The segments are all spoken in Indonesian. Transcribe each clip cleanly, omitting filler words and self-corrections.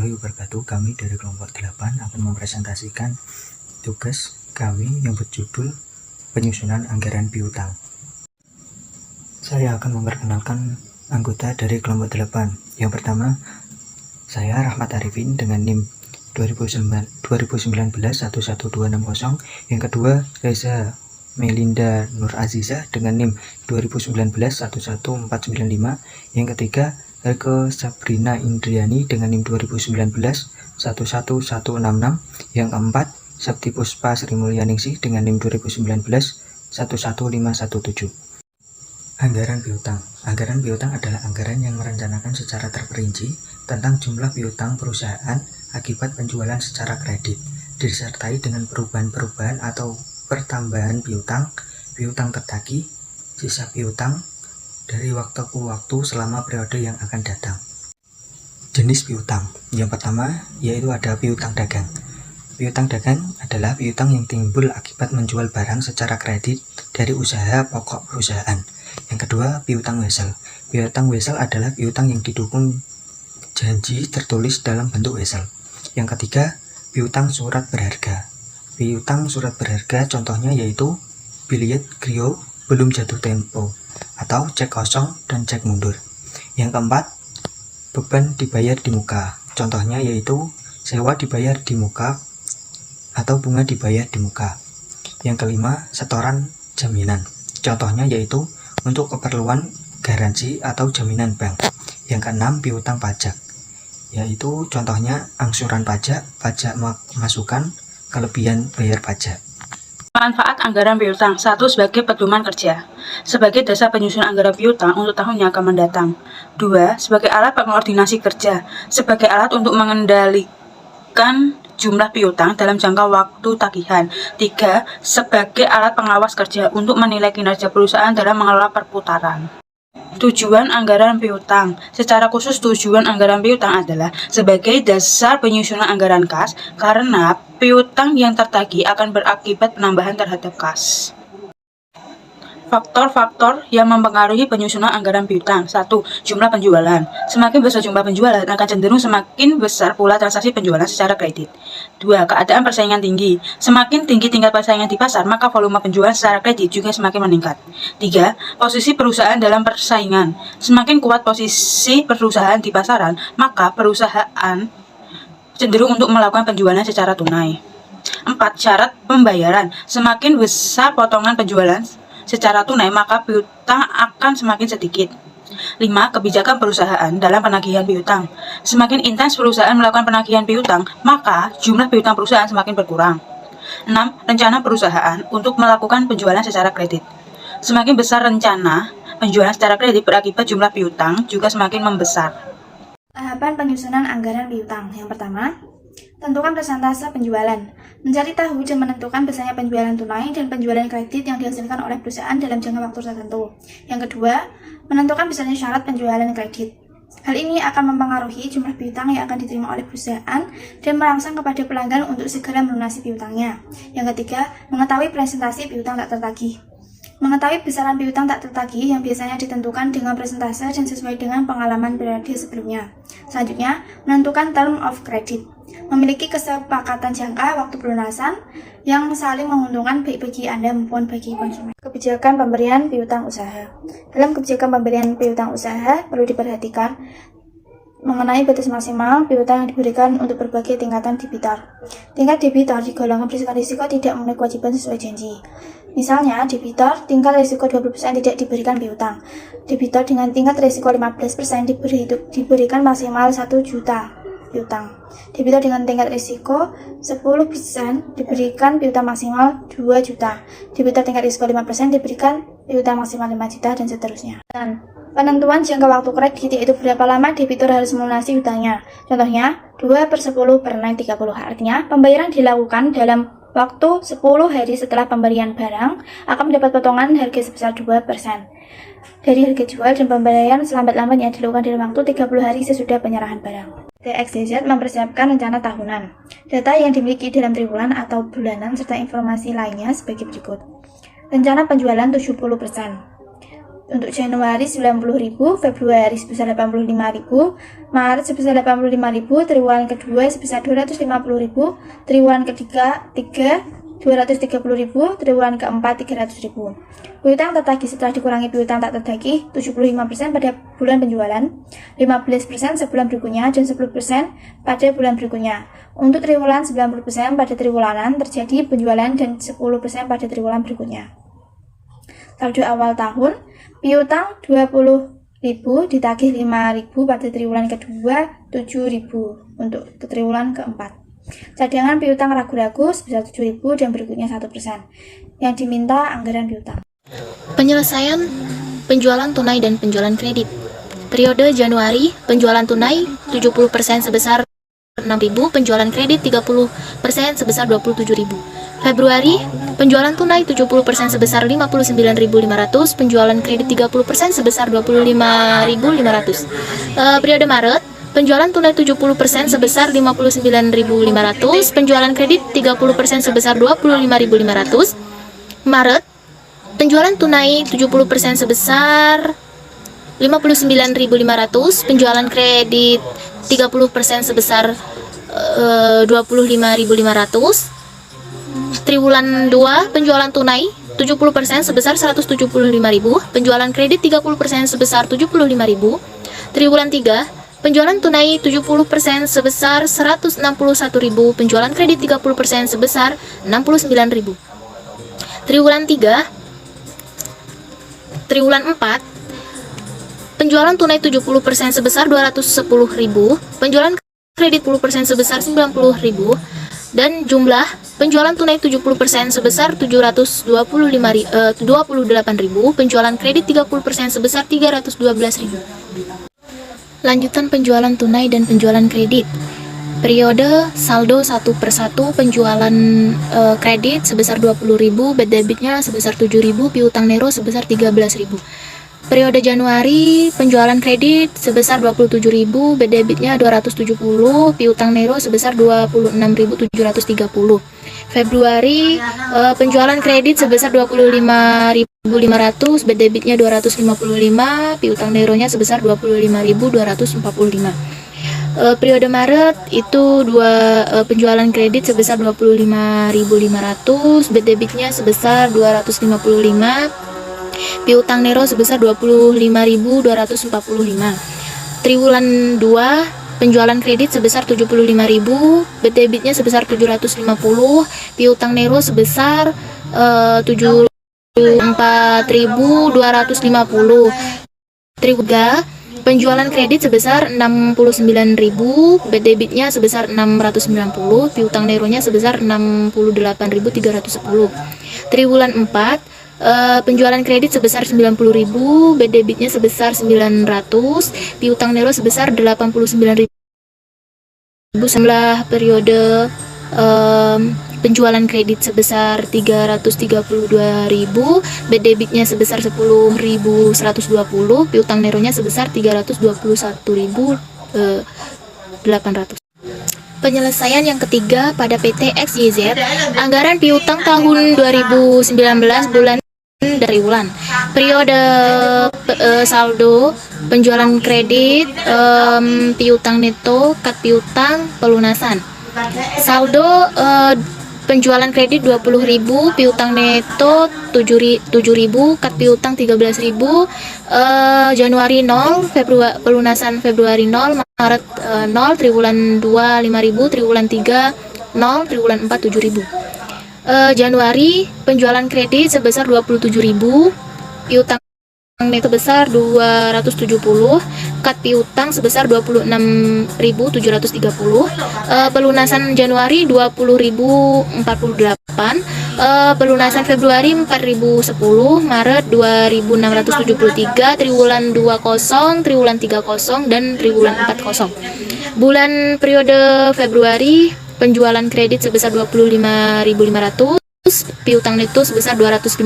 warahmatullahi wabarakatuh. Kami dari kelompok 8 akan mempresentasikan tugas kami yang berjudul penyusunan anggaran piutang. Saya akan memperkenalkan anggota dari kelompok 8. Yang pertama, saya Rahmat Arifin dengan NIM 2019-11260. Yang kedua, Reza Melinda Nur Aziza dengan NIM 2019-11495. Yang ketiga, Eko Sabrina Indriani dengan NIM 2019-11166. Yang keempat, Sabti Puspa Sri Mulyaningsih dengan NIM 2019-11517. Anggaran piutang. Anggaran piutang adalah anggaran yang merencanakan secara terperinci tentang jumlah piutang perusahaan akibat penjualan secara kredit, disertai dengan perubahan-perubahan atau pertambahan piutang, piutang tertagih, sisa piutang dari waktu ke waktu selama periode yang akan datang. Jenis piutang. Yang pertama yaitu ada piutang dagang. Piutang dagang adalah piutang yang timbul akibat menjual barang secara kredit dari usaha pokok perusahaan. Yang kedua, piutang wesel. Piutang wesel adalah piutang yang didukung janji tertulis dalam bentuk wesel. Yang ketiga, piutang surat berharga. Piutang surat berharga contohnya yaitu billet giro belum jatuh tempo atau cek kosong dan cek mundur. Yang keempat, beban dibayar di muka. Contohnya yaitu sewa dibayar di muka atau bunga dibayar di muka. Yang kelima, setoran jaminan. Contohnya yaitu untuk keperluan garansi atau jaminan bank. Yang keenam, piutang pajak, yaitu contohnya angsuran pajak, pajak masukan, kelebihan bayar pajak. Manfaat anggaran piutang. 1. Sebagai pedoman kerja, sebagai dasar penyusunan anggaran piutang untuk tahun yang akan mendatang. 2. Sebagai alat pengoordinasi kerja, sebagai alat untuk mengendalikan jumlah piutang dalam jangka waktu tagihan. 3. Sebagai alat pengawas kerja untuk menilai kinerja perusahaan dalam mengelola perputaran. Tujuan anggaran piutang. Secara khusus, tujuan anggaran piutang adalah sebagai dasar penyusunan anggaran kas, karena piutang yang tertagih akan berakibat penambahan terhadap kas. Faktor-faktor yang mempengaruhi penyusunan anggaran piutang. 1. Jumlah penjualan. Semakin besar jumlah penjualan, akan cenderung semakin besar pula transaksi penjualan secara kredit. 2. Keadaan persaingan tinggi. Semakin tinggi tingkat persaingan di pasar, maka volume penjualan secara kredit juga semakin meningkat. 3. Posisi perusahaan dalam persaingan. Semakin kuat posisi perusahaan di pasaran, maka perusahaan cenderung untuk melakukan penjualan secara tunai. 4. Syarat pembayaran. Semakin besar potongan penjualan secara tunai, maka piutang akan semakin sedikit. 5. Kebijakan perusahaan dalam penagihan piutang. Semakin intens perusahaan melakukan penagihan piutang, maka jumlah piutang perusahaan semakin berkurang. 6. Rencana perusahaan untuk melakukan penjualan secara kredit. Semakin besar rencana penjualan secara kredit, berakibat jumlah piutang juga semakin membesar. Tahapan penyusunan anggaran piutang. Yang pertama, tentukan persentase penjualan. Mencari tahu dan menentukan besarnya penjualan tunai dan penjualan kredit yang dihasilkan oleh perusahaan dalam jangka waktu tertentu. Yang kedua, menentukan besarnya syarat penjualan kredit. Hal ini akan mempengaruhi jumlah piutang yang akan diterima oleh perusahaan dan merangsang kepada pelanggan untuk segera melunasi piutangnya. Yang ketiga, mengetahui presentasi piutang tak tertagih. Mengetahui besaran piutang tak tertagih yang biasanya ditentukan dengan persentase dan sesuai dengan pengalaman periode sebelumnya. Selanjutnya, menentukan term of credit. Memiliki kesepakatan jangka waktu pelunasan yang saling menguntungkan baik bagi Anda maupun bagi konsumen. Kebijakan pemberian piutang usaha. Dalam kebijakan pemberian piutang usaha perlu diperhatikan mengenai batas maksimal piutang yang diberikan untuk berbagai tingkatan debitor. Tingkat debitor digolongkan berdasarkan risiko tidak memenuhi kewajiban sesuai janji. Misalnya, debitor tingkat risiko 20% tidak diberikan piutang. Debitor dengan tingkat risiko 15% diberikan maksimal 1 juta piutang. Debitor dengan tingkat risiko 10% diberikan piutang maksimal 2 juta. Debitor tingkat risiko 5% diberikan piutang maksimal 5 juta dan seterusnya. Dan penentuan jangka waktu kredit, yaitu berapa lama debitur harus melunasi hutangnya. Contohnya 2/10/30. Artinya pembayaran dilakukan dalam waktu 10 hari setelah pemberian barang akan mendapat potongan harga sebesar 2% dari harga jual, dan pembayaran selambat-lambatnya dilakukan dalam waktu 30 hari sesudah penyerahan barang. DXYZ mempersiapkan rencana tahunan. Data yang dimiliki dalam triwulan atau bulanan serta informasi lainnya sebagai berikut. Rencana penjualan 70%. Untuk Januari 90.000, Februari sebesar 85.000, Maret sebesar 85.000, triwulan kedua sebesar 250.000, triwulan ketiga 230.000, triwulan keempat 300.000. Piutang tertagih setelah dikurangi piutang tak tertagih 75% pada bulan penjualan, 15% sebulan berikutnya, dan 10% pada bulan berikutnya. Untuk triwulan 90% pada triwulanan terjadi penjualan dan 10% pada triwulan berikutnya. Saldo awal tahun, piutang 20.000 ditagih 5.000 pada triwulan kedua, 7.000 untuk triwulan keempat. Cadangan piutang ragu-ragu sebesar 7.000 dan berikutnya 1%. Yang diminta anggaran piutang. Penyelesaian penjualan tunai dan penjualan kredit. Periode Januari, penjualan tunai 70% sebesar 6.000, penjualan kredit 30% sebesar 27.000. Februari, penjualan tunai 70% sebesar 59.500, penjualan kredit 30% sebesar 25.500. Periode Maret, penjualan tunai 70% sebesar 59.500, penjualan kredit 30% sebesar 25.500. Maret, penjualan tunai 70% sebesar 59.500, penjualan kredit 30% sebesar 25.500. Triwulan 2, penjualan tunai 70% sebesar 175.000, penjualan kredit 30% sebesar 75.000. Triwulan 3, penjualan tunai 70% sebesar 161.000, penjualan kredit 30% sebesar 69.000. Triwulan 3, triwulan 4, penjualan tunai 70% sebesar 210.000, penjualan kredit 10% sebesar 90.000, dan jumlah penjualan tunai 70% sebesar 728.000, penjualan kredit 30% sebesar 312.000. Lanjutan penjualan tunai dan penjualan kredit. Periode saldo 1/1, penjualan kredit sebesar 20.000, bad debitnya sebesar 7.000, piutang nero sebesar 13.000. Periode Januari, penjualan kredit sebesar 27.000, bad debitnya 270, piutang nero sebesar 26.730. Februari, penjualan kredit sebesar 25.500, bad debitnya 255, piutang neronya sebesar 25.245. Periode Maret itu penjualan kredit sebesar 25.500, bad debitnya sebesar 255, piutang nero sebesar 25.245. Triwulan 2, penjualan kredit sebesar 75.000, bad debitnya sebesar 750, piutang nero sebesar 74.250. Triwulan 3, penjualan kredit sebesar 69.000, bad debitnya sebesar 690, piutang neronya sebesar 68.310. Triwulan 4, penjualan kredit sebesar 90.000, bad debitnya sebesar 900, piutang nero sebesar 89.000. Sebelah periode penjualan kredit sebesar 332.000, bad debitnya sebesar 10.120, piutang neronya sebesar 321.800. Penyelesaian yang ketiga pada PT XYZ, anggaran piutang tahun 2019 bulan dari bulan. Periode saldo penjualan kredit, piutang neto, cut piutang, pelunasan. Saldo penjualan kredit 20.000, piutang neto 7.000, cut piutang 13.000. Januari 0, pelunasan Februari 0, Maret 0, triwulan 2 5.000, triwulan 3 0, triwulan 4 7.000. Januari penjualan kredit sebesar 27.000, piutang neto sebesar 270, cut piutang sebesar 26.730. Pelunasan Januari 20.048, pelunasan Februari 4.010, Maret 2.673, triwulan 20, triwulan 30, dan triwulan 40. Bulan periode Februari, penjualan kredit sebesar 25.500, piutang neto sebesar 255,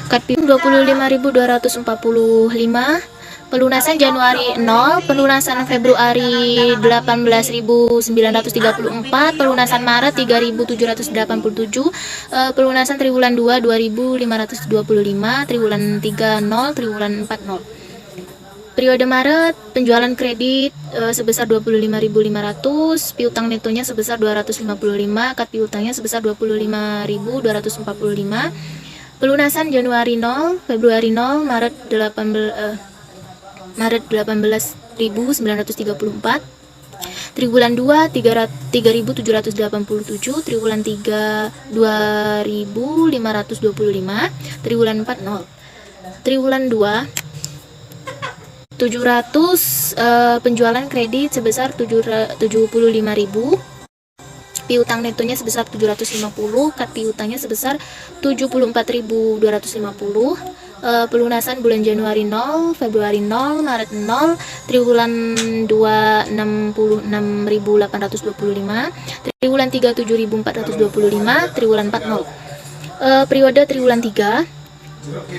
cut piutang 25.245, Pelunasan Januari 0, pelunasan Februari 18.934, pelunasan Maret 3.787, pelunasan triwulan 2 2.525, triwulan 3 0, triwulan 4 0. Periode Maret, penjualan kredit sebesar 25.500, piutang netonya sebesar 255, akad piutangnya sebesar 25.245. Pelunasan Januari 0, Februari 0, Maret 18.934, triwulan 2 3.787, triwulan 3 2.525, triwulan 4 0. Triwulan 2 700, penjualan kredit sebesar 75.000, piutang netonya sebesar 750, akad piutangnya sebesar 74.250. Pelunasan bulan Januari 0, Februari 0, Maret 0, triwulan 2 66.825, triwulan 3 7.425, triwulan 4 0. Periode triwulan 3,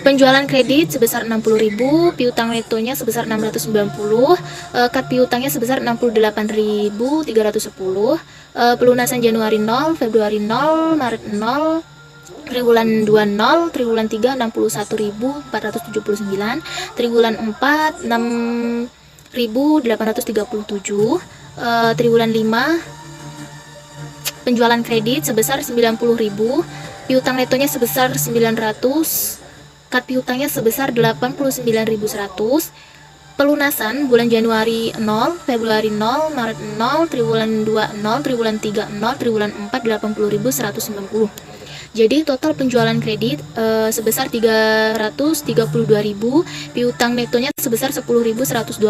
penjualan kredit sebesar 60.000, piutang netonya sebesar 690, akad piutangnya sebesar 68.310. Pelunasan Januari 0, Februari 0, Maret 0, triwulan 2 0, triwulan 3 61.479, triwulan 4 6.837, triwulan 5 penjualan kredit sebesar 90.000, piutang netonya sebesar 900, akad piutangnya sebesar 89.100. Pelunasan bulan Januari 0, Februari 0, Maret 0, triwulan 2 0, triwulan 3 0, triwulan 4 80.190. Jadi total penjualan kredit sebesar 332.000, piutang netonya sebesar 10.120,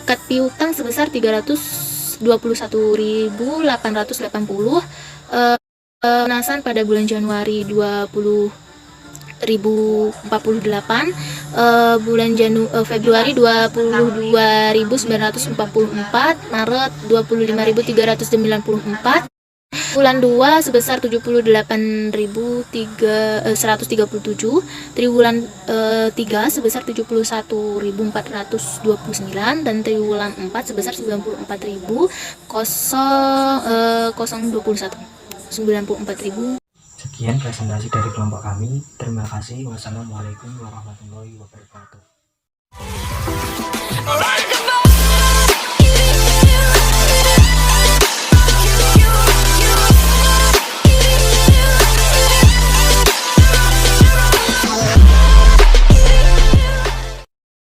akad piutang sebesar 321.880. Pelunasan pada bulan Januari 20.048, bulan Februari 22.944, Maret 25.394, bulan 2 sebesar 78.137, triwulan 3 sebesar 71.429, dan triwulan 4 sebesar 94.021. Sekian presentasi dari kelompok kami. Terima kasih. Wassalamualaikum warahmatullahi wabarakatuh.